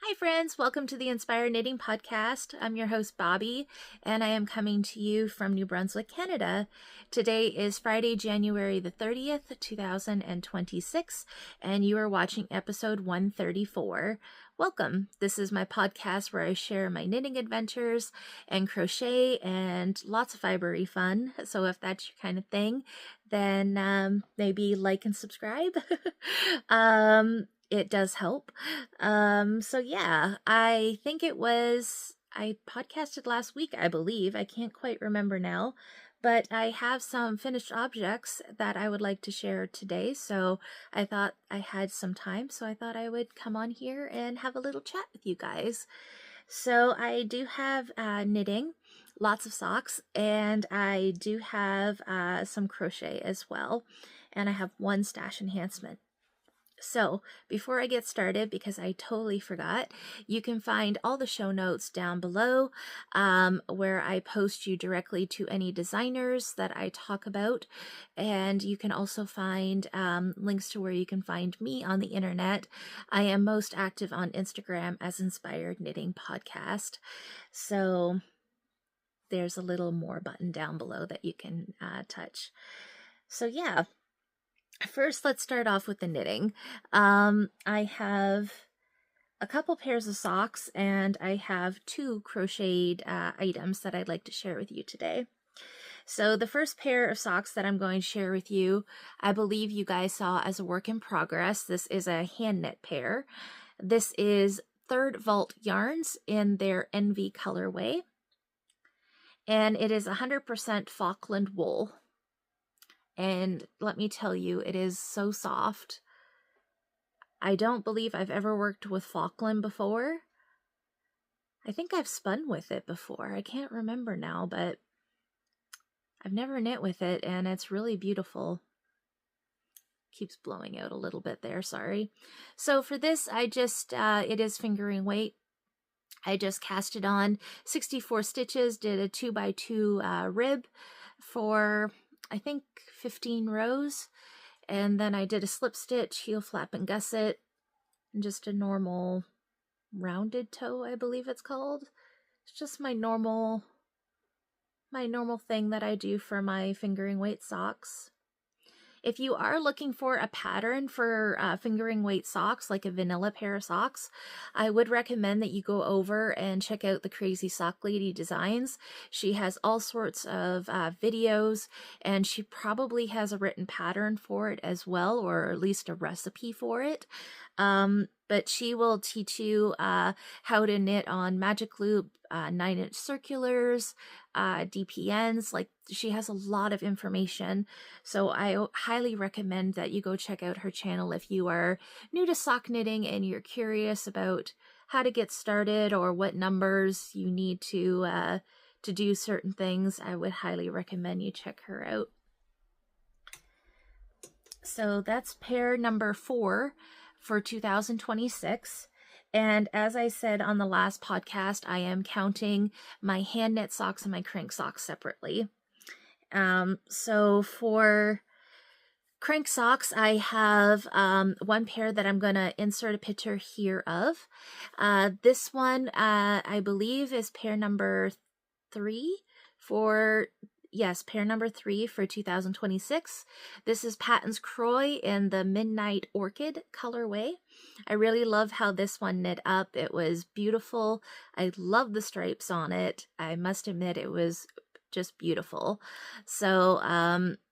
Hi friends, welcome to the Inspire Knitting Podcast. I'm your host Bobby, and I am coming to you from New Brunswick, Canada. Today is Friday, January the 30th, 2026, and you are watching episode 134. Welcome. This is my podcast where I share my knitting adventures and crochet and lots of fibery fun. So if that's your kind of thing, then maybe like and subscribe. It does help. So yeah, I think I podcasted last week, I believe. I can't quite remember now, but I have some finished objects that I would like to share today. So I thought I had some time, so I thought I would come on here and have a little chat with you guys. So I do have knitting, lots of socks, and I do have some crochet as well. And I have one stash enhancement. So before I get started, because I totally forgot, you can find all the show notes down below where I post you directly to any designers that I talk about. And you can also find links to where you can find me on the internet. I am most active on Instagram as Inspired Knitting Podcast. So there's a little more button down below that you can touch. So yeah. First, let's start off with the knitting. I have a couple pairs of socks and I have two crocheted items that I'd like to share with you today. So the first pair of socks that I'm going to share with you, I believe you guys saw as a work in progress. This is a hand knit pair. This is Third Vault Yarns in their Envy colorway. And it is 100% Falkland wool. And let me tell you, it is so soft. I don't believe I've ever worked with Falkland before. I think I've spun with it before. I can't remember now, but I've never knit with it, and it's really beautiful. Keeps blowing out a little bit there, sorry. So for this, I just, it is fingering weight. I just cast it on 64 stitches, did a 2x2 rib for, I think, 15 rows, and then I did a slip stitch, heel flap and gusset, and just a normal rounded toe, I believe it's called. It's just my normal thing that I do for my fingering weight socks. If you are looking for a pattern for fingering weight socks, like a vanilla pair of socks, I would recommend that you go over and check out the Crazy Sock Lady Designs. She has all sorts of videos, and she probably has a written pattern for it as well, or at least a recipe for it. But she will teach you how to knit on magic loop, 9-inch circulars, DPNs. Like, she has a lot of information. So I highly recommend that you go check out her channel if you are new to sock knitting and you're curious about how to get started or what numbers you need to do certain things. I would highly recommend you check her out. So that's pair number 4 for 2026. And as I said on the last podcast, I am counting my hand knit socks and my crank socks separately. So for crank socks, I have one pair that I'm going to insert a picture here of. This one, I believe, is pair number 3 for... Yes, pair number 3 for 2026. This is Patton's Croy in the Midnight Orchid colorway. I really love how this one knit up. It was beautiful. I love the stripes on it. I must admit, it was just beautiful. So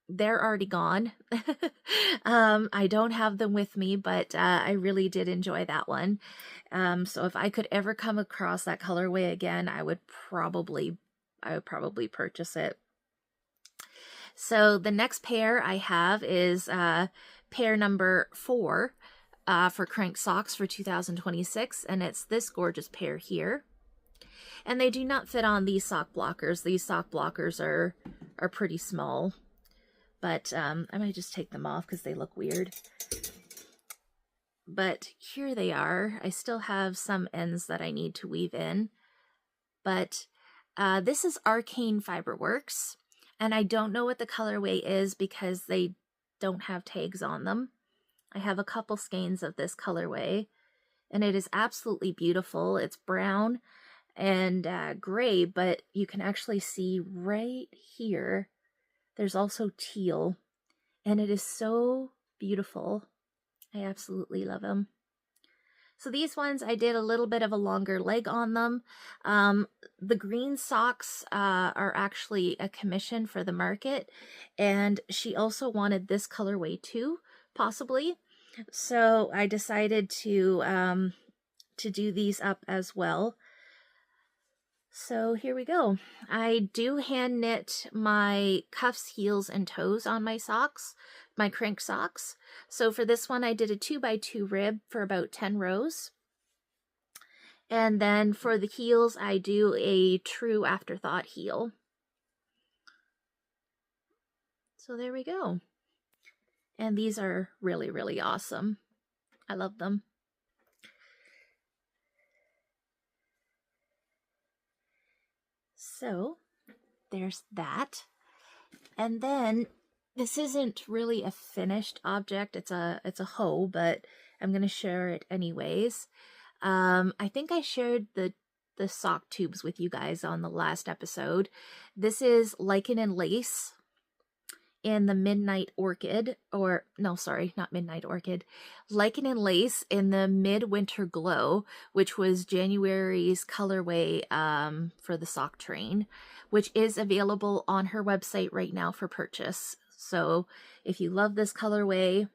they're already gone. I don't have them with me, but I really did enjoy that one. So if I could ever come across that colorway again, I would probably purchase it. So the next pair I have is pair number 4 for crank socks for 2026, and it's this gorgeous pair here. And they do not fit on these sock blockers. These sock blockers are pretty small, but I might just take them off because they look weird. But here they are. I still have some ends that I need to weave in, but this is Arcane Fiberworks. And I don't know what the colorway is because they don't have tags on them. I have a couple skeins of this colorway. and it is absolutely beautiful. It's brown and gray, but you can actually see right here, there's also teal, and it is so beautiful. I absolutely love them. So these ones, I did a little bit of a longer leg on them. The green socks are actually a commission for the market, and she also wanted this colorway too, possibly. So I decided to do these up as well. So here we go. I do hand knit my cuffs, heels, and toes on my socks, my crank socks. So for this one, I did a 2x2 rib for about 10 rows. And then for the heels, I do a true afterthought heel. So there we go. And these are really, really awesome. I love them. So there's that. And then this isn't really a finished object. It's a hoe, but I'm going to share it anyways. I think I shared the sock tubes with you guys on the last episode. This is Lichen and Lace in the Midnight Orchid, or no, sorry, not Midnight Orchid. Lichen and Lace in the Midwinter Glow, which was January's colorway for the sock train, which is available on her website right now for purchase. So if you love this colorway,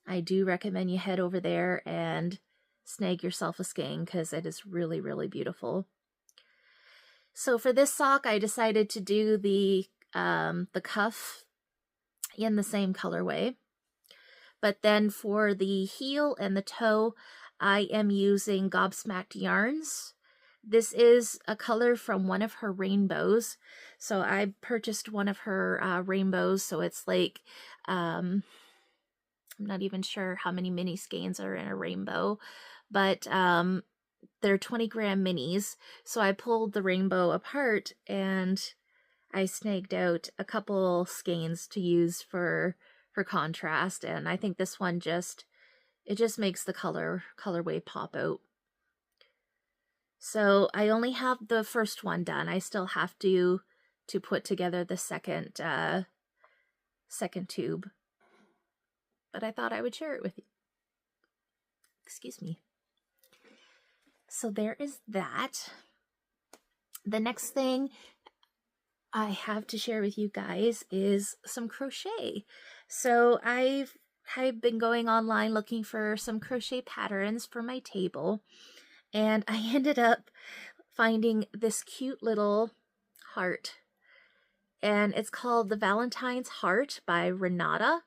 I do recommend you head over there and snag yourself a skein because it is really, really beautiful. So for this sock, I decided to do the cuff in the same colorway. But then for the heel and the toe, I am using Gobsmacked Yarns. This is a color from one of her rainbows. So I purchased one of her rainbows. So it's like, I'm not even sure how many mini skeins are in a rainbow, but they're 20-gram minis. So I pulled the rainbow apart and I snagged out a couple skeins to use for contrast, and I think this one just makes the colorway pop out. So I only have the first one done. I still have to put together the second tube, but I thought I would share it with you. Excuse me. So there is that. The next thing I have to share with you guys is some crochet. So I've been going online looking for some crochet patterns for my table, and I ended up finding this cute little heart, and it's called the Valentines Heart by Rnata,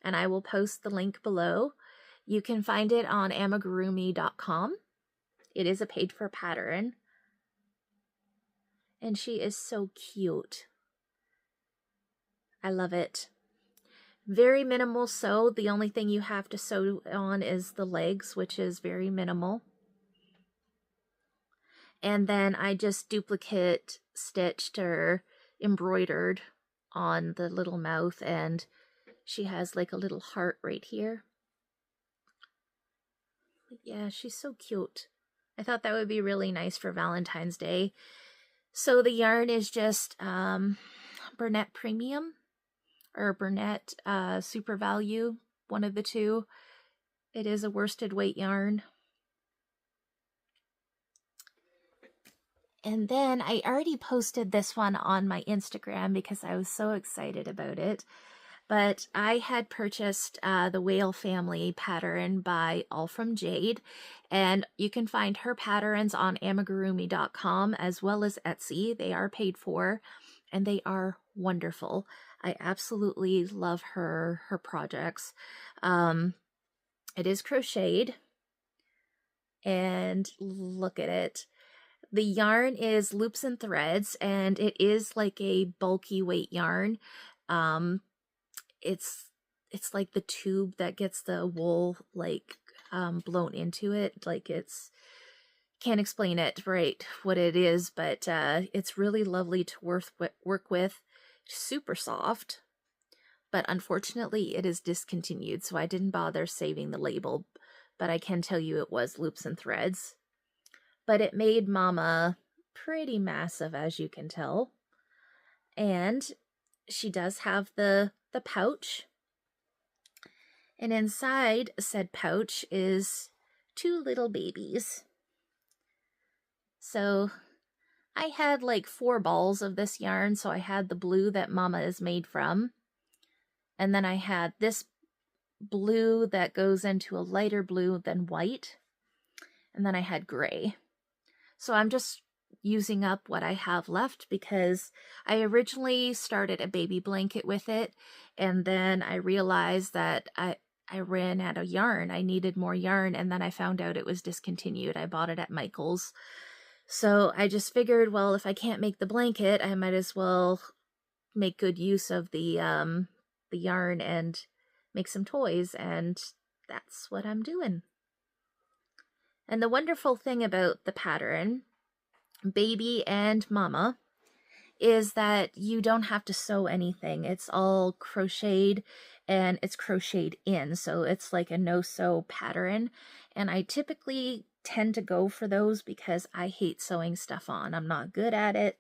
and I will post the link below. You can find it on amigurumi.com. It is a paid for pattern. And she is so cute. I love it. Very minimal sew. The only thing you have to sew on is the legs, which is very minimal. And then I just duplicate stitched or embroidered on the little mouth, and she has like a little heart right here. Yeah, she's so cute. I thought that would be really nice for Valentine's Day. So the yarn is just Bernat Premium or Bernat Super Value, one of the two. It is a worsted weight yarn. And then I already posted this one on my Instagram because I was so excited about it. But I had purchased the Whale Family pattern by Allfromjade, and you can find her patterns on amigurumi.com as well as Etsy. They are paid for, and they are wonderful. I absolutely love her projects. It is crocheted, and look at it. The yarn is loops and threads, and it is like a bulky weight yarn. It's like the tube that gets the wool like blown into it. Like can't explain it right what it is, but it's really lovely to work with. Super soft, but unfortunately it is discontinued, so I didn't bother saving the label. but I can tell you it was loops and threads. But it made Mama pretty massive, as you can tell. And she does have the pouch. And inside said pouch is 2 little babies. So I had like 4 balls of this yarn. So I had the blue that Mama is made from. And then I had this blue that goes into a lighter blue than white. And then I had gray. So I'm just using up what I have left because I originally started a baby blanket with it. And then I realized that I ran out of yarn. I needed more yarn, and then I found out it was discontinued. I bought it at Michael's. So I just figured, well, if I can't make the blanket, I might as well make good use of the yarn and make some toys, and that's what I'm doing. And the wonderful thing about the pattern, Baby and Mama, is that you don't have to sew anything. It's all crocheted, and it's crocheted in, so it's like a no-sew pattern. And I typically tend to go for those because I hate sewing stuff on. I'm not good at it.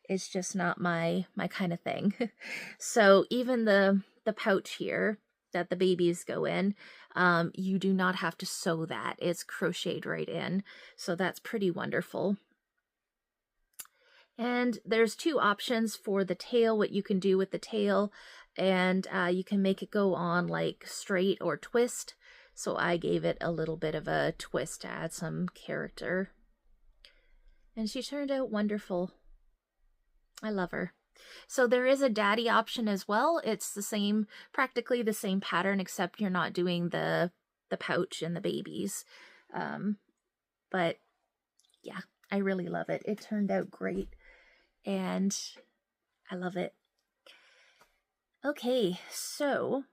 It's just not my kind of thing. So even the pouch here that the babies go in, you do not have to sew that. It's crocheted right in, so that's pretty wonderful. And there's 2 options for the tail, what you can do with the tail, and you can make it go on like straight or twist. So I gave it a little bit of a twist to add some character. And she turned out wonderful. I love her. So there is a daddy option as well. It's the same, practically the same pattern, except you're not doing the pouch and the babies. But yeah, I really love it. It turned out great. And I love it. Okay, so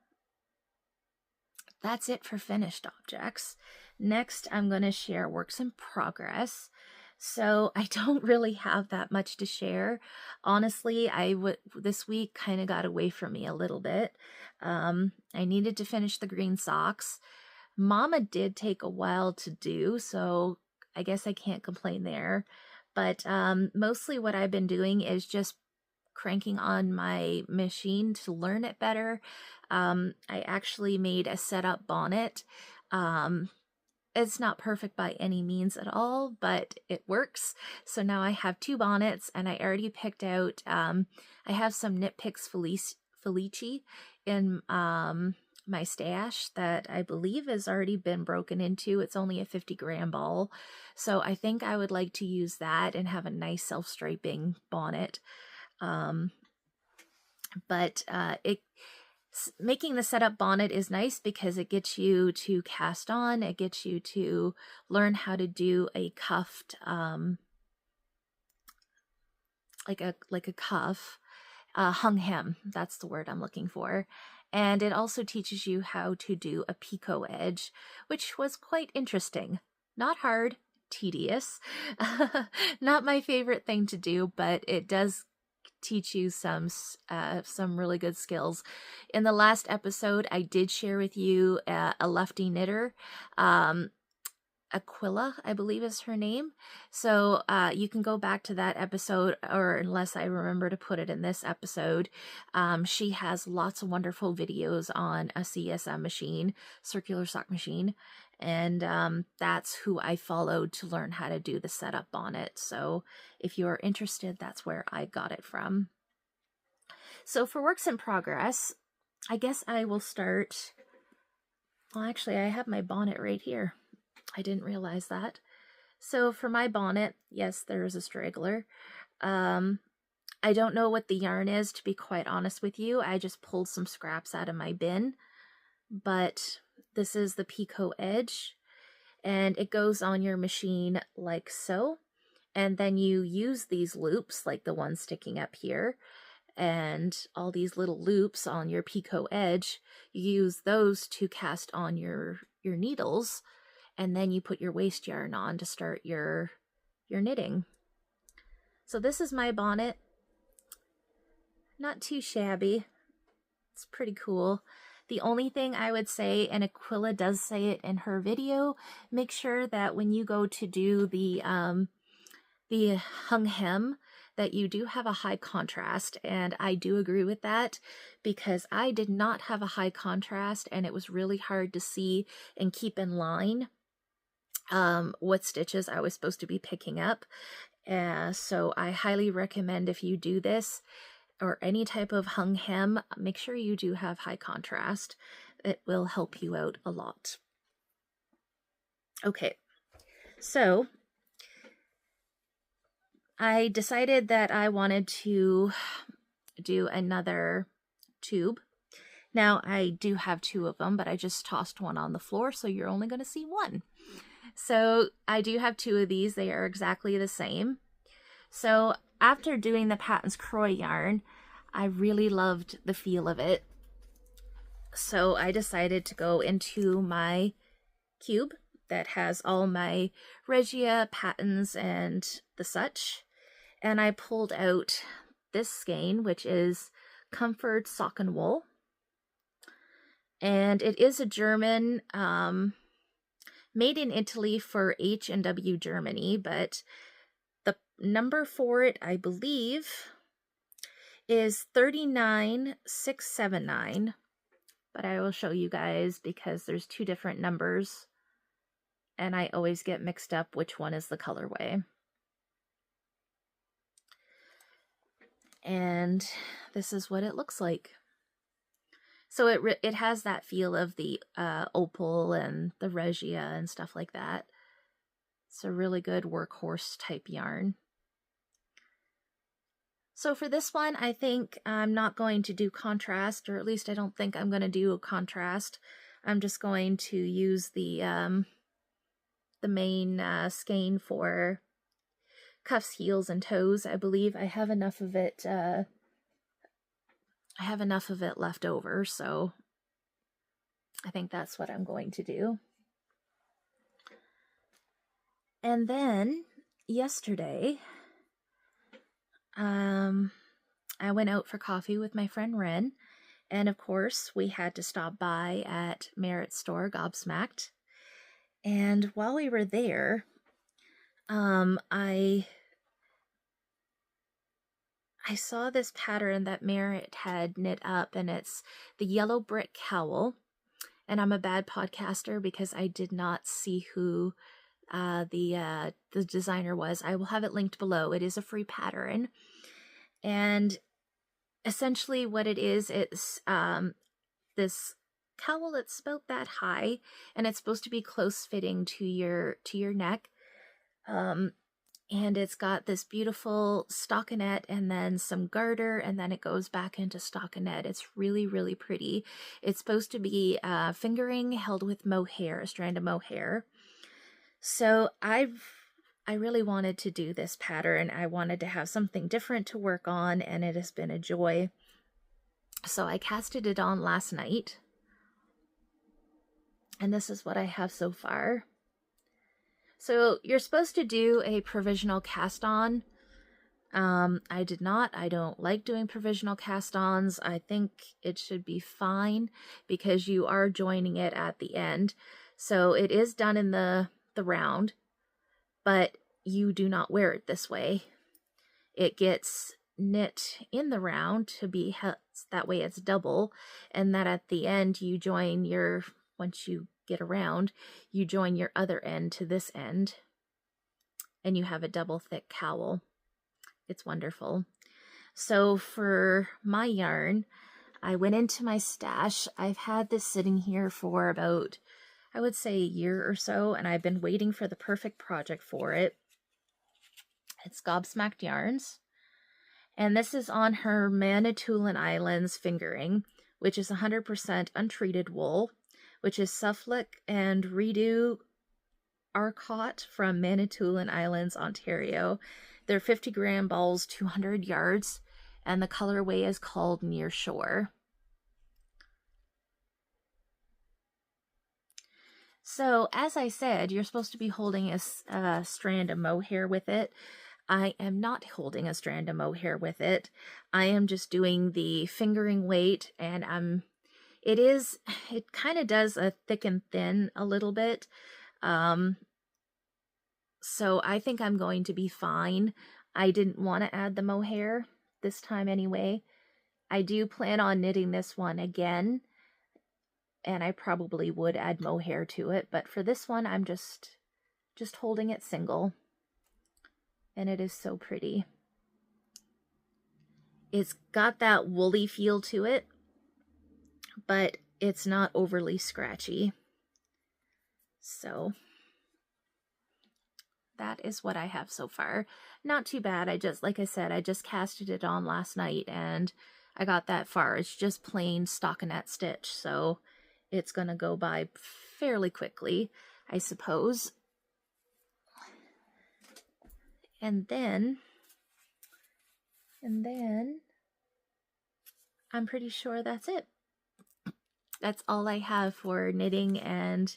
that's it for finished objects. Next, I'm going to share works in progress. So I don't really have that much to share. Honestly, this week kind of got away from me a little bit. I needed to finish the green socks. Mama did take a while to do, so I guess I can't complain there. But mostly what I've been doing is just cranking on my machine to learn it better. I actually made a setup bonnet. It's not perfect by any means at all, but it works. So now I have 2 bonnets, and I already picked out, I have some Knit Picks Felici in my stash that I believe has already been broken into. It's only a 50-gram ball. So I think I would like to use that and have a nice self-striping bonnet. Making the setup bonnet is nice because it gets you to cast on, it gets you to learn how to do a cuffed, like a cuff, hung hem, that's the word I'm looking for. And it also teaches you how to do a picot edge, which was quite interesting. Not hard, tedious. Not my favorite thing to do, but it does teach you some really good skills. In the last episode, I did share with you a lefty knitter, Aquila, I believe is her name. So you can go back to that episode, or unless I remember to put it in this episode. She has lots of wonderful videos on a CSM machine, circular sock machine, and that's who I followed to learn how to do the setup bonnet. So if you're interested, that's where I got it from. So for works in progress, I guess I will start. Well, actually, I have my bonnet right here. I didn't realize that. So for my bonnet, yes, there is a straggler. I don't know what the yarn is, to be quite honest with you. I just pulled some scraps out of my bin. But this is the picot edge, and it goes on your machine like so. And then you use these loops, like the one sticking up here, and all these little loops on your picot edge. You use those to cast on your needles, and then you put your waste yarn on to start your knitting. So this is my bonnet. Not too shabby. It's pretty cool. The only thing I would say, and Aquila does say it in her video, make sure that when you go to do the hung hem, that you do have a high contrast. And I do agree with that, because I did not have a high contrast and it was really hard to see and keep in line what stitches I was supposed to be picking up. So I highly recommend, if you do this or any type of hung hem, make sure you do have high contrast. It will help you out a lot. Okay, so I decided that I wanted to do another tube. Now, I do have two of them, but I just tossed one on the floor, so you're only going to see one. So I do have two of these. They are exactly the same. So after doing the Patton's Croy yarn, I really loved the feel of it. So I decided to go into my cube that has all my Regia patterns and the such, and I pulled out this skein, which is Comfort Sock and Wool, and it is a German, made in Italy for H&W Germany, but the number for it, I believe, is 39679, but I will show you guys because there's two different numbers and I always get mixed up which one is the colorway. And this is what it looks like. So it has that feel of the opal and the Regia and stuff like that. It's a really good workhorse type yarn. So for this one, I think I'm not going to do contrast, or at least I don't think I'm going to do a contrast. I'm just going to use the main skein for cuffs, heels, and toes. I believe I have enough of it. I have enough of it left over, so I think that's what I'm going to do. And then yesterday, I went out for coffee with my friend Ren, and of course we had to stop by at Merritt's store, Gobsmacked. And while we were there, I saw this pattern that Merritt had knit up, and it's the Yellow Brick Cowl. And I'm a bad podcaster because I did not see who the designer was. I will have it linked below. It is a free pattern, and essentially what it is, it's this cowl that's about that high, and it's supposed to be close fitting to your neck. And it's got this beautiful stockinette and then some garter, and then it goes back into stockinette. It's really, really pretty. It's supposed to be fingering held with mohair, a strand of mohair. So I really wanted to do this pattern. I wanted to have something different to work on, and it has been a joy. So I casted it on last night, and this is what I have so far. So you're supposed to do a provisional cast on. I did not. I don't like doing provisional cast-ons. I think it should be fine because you are joining it at the end. So it is done in the round, but you do not wear it this way. It gets knit in the round to be, that way it's double, and that at the end you join your, once you get around, you join your other end to this end, and you have a double thick cowl. It's wonderful. So for my yarn, I went into my stash. I've had this sitting here for about, I would say, a year or so, and I've been waiting for the perfect project for it. It's Gobsmacked Yarns, and this is on her Manitoulin Islands fingering, which is 100% untreated wool, which is Suffolk and Redo Arcot from Manitoulin Islands, Ontario. They're 50-gram balls, 200 yards, and the colorway is called Near Shore. So, as I said, you're supposed to be holding a strand of mohair with it. I am not holding a strand of mohair with it. I am just doing the fingering weight, and I'm it kind of does a thick and thin a little bit. So I think I'm going to be fine. I didn't want to add the mohair this time anyway. I do plan on knitting this one again, and I probably would add mohair to it, but for this one I'm just holding it single, and it is so pretty. It's got that woolly feel to it, but it's not overly scratchy. So that is what I have so far. Not too bad. Like I said, I just casted it on last night and I got that far. It's just plain stockinette stitch, so it's gonna go by fairly quickly, I suppose. And then I'm pretty sure that's it. That's all I have for knitting and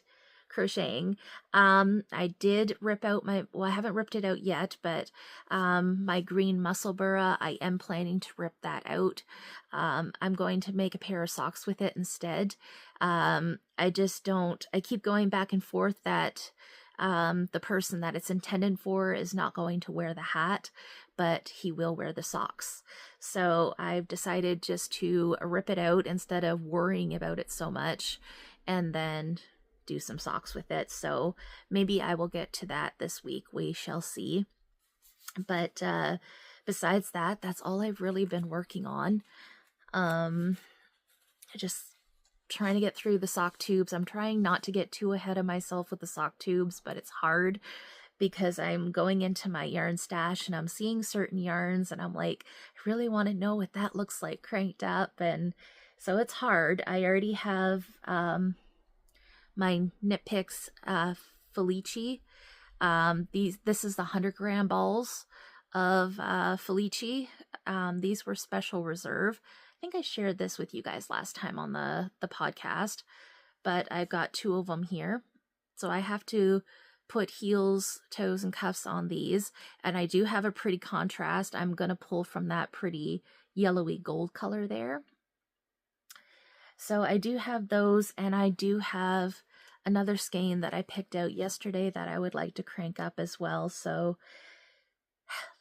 crocheting. I did rip out I haven't ripped it out yet, but my green musselburgh, I am planning to rip that out. I'm going to make a pair of socks with it instead. I keep going back and forth that the person that it's intended for is not going to wear the hat, but he will wear the socks. So I've decided just to rip it out instead of worrying about it so much, and then do some socks with it. So maybe I will get to that this week. We shall see. But besides that, that's all I've really been working on. Just trying to get through the sock tubes. I'm trying not to get too ahead of myself with the sock tubes, but it's hard because I'm going into my yarn stash and I'm seeing certain yarns and I'm like, I really want to know what that looks like cranked up. And so it's hard. I already have my Knit Picks Felici. This is the 100-gram balls of Felici. These were special reserve. I think I shared this with you guys last time on the podcast, but I've got 2 of them here. So I have to put heels, toes, and cuffs on these, and I do have a pretty contrast. I'm going to pull from that pretty yellowy gold color there. So I do have those, and I do have another skein that I picked out yesterday that I would like to crank up as well. So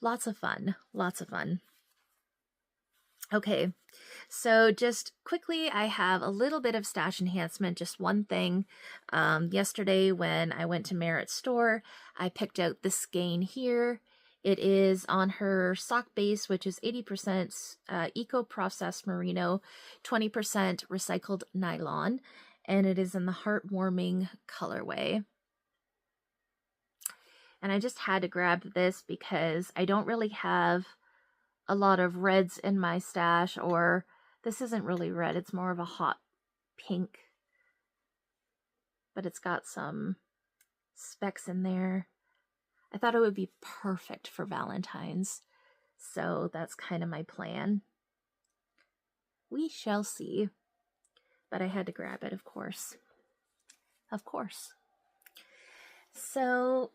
lots of fun, lots of fun. Okay, so just quickly, I have a little bit of stash enhancement, just one thing. Yesterday when I went to Merritt's store, I picked out this skein here. It is on her sock base, which is 80% eco-processed merino, 20% recycled nylon, and it is in the heartwarming colorway. And I just had to grab this because I don't really have a lot of reds in my stash, or this isn't really red, it's more of a hot pink, but it's got some specks in there. I thought it would be perfect for Valentines, so that's kind of my plan. We shall see, but I had to grab it, of course. Of course. So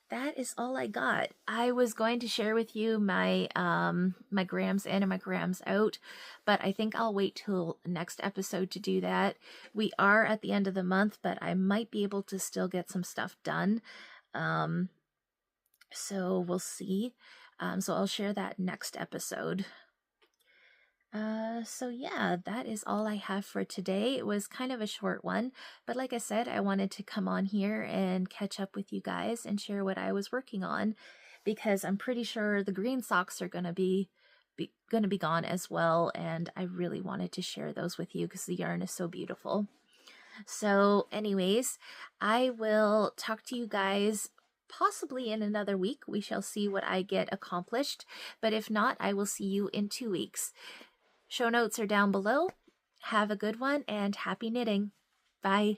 that is all I got. I was going to share with you my my grams in and my grams out, but I think I'll wait till next episode to do that. We are at the end of the month, but I might be able to still get some stuff done. So we'll see. So I'll share that next episode. So yeah, that is all I have for today. It was kind of a short one, but like I said, I wanted to come on here and catch up with you guys and share what I was working on, because I'm pretty sure the green socks are gonna be gone as well, and I really wanted to share those with you because the yarn is so beautiful. So anyways, I will talk to you guys possibly in another week. We shall see what I get accomplished, but if not, I will see you in 2 weeks. Show notes are down below. Have a good one and happy knitting. Bye.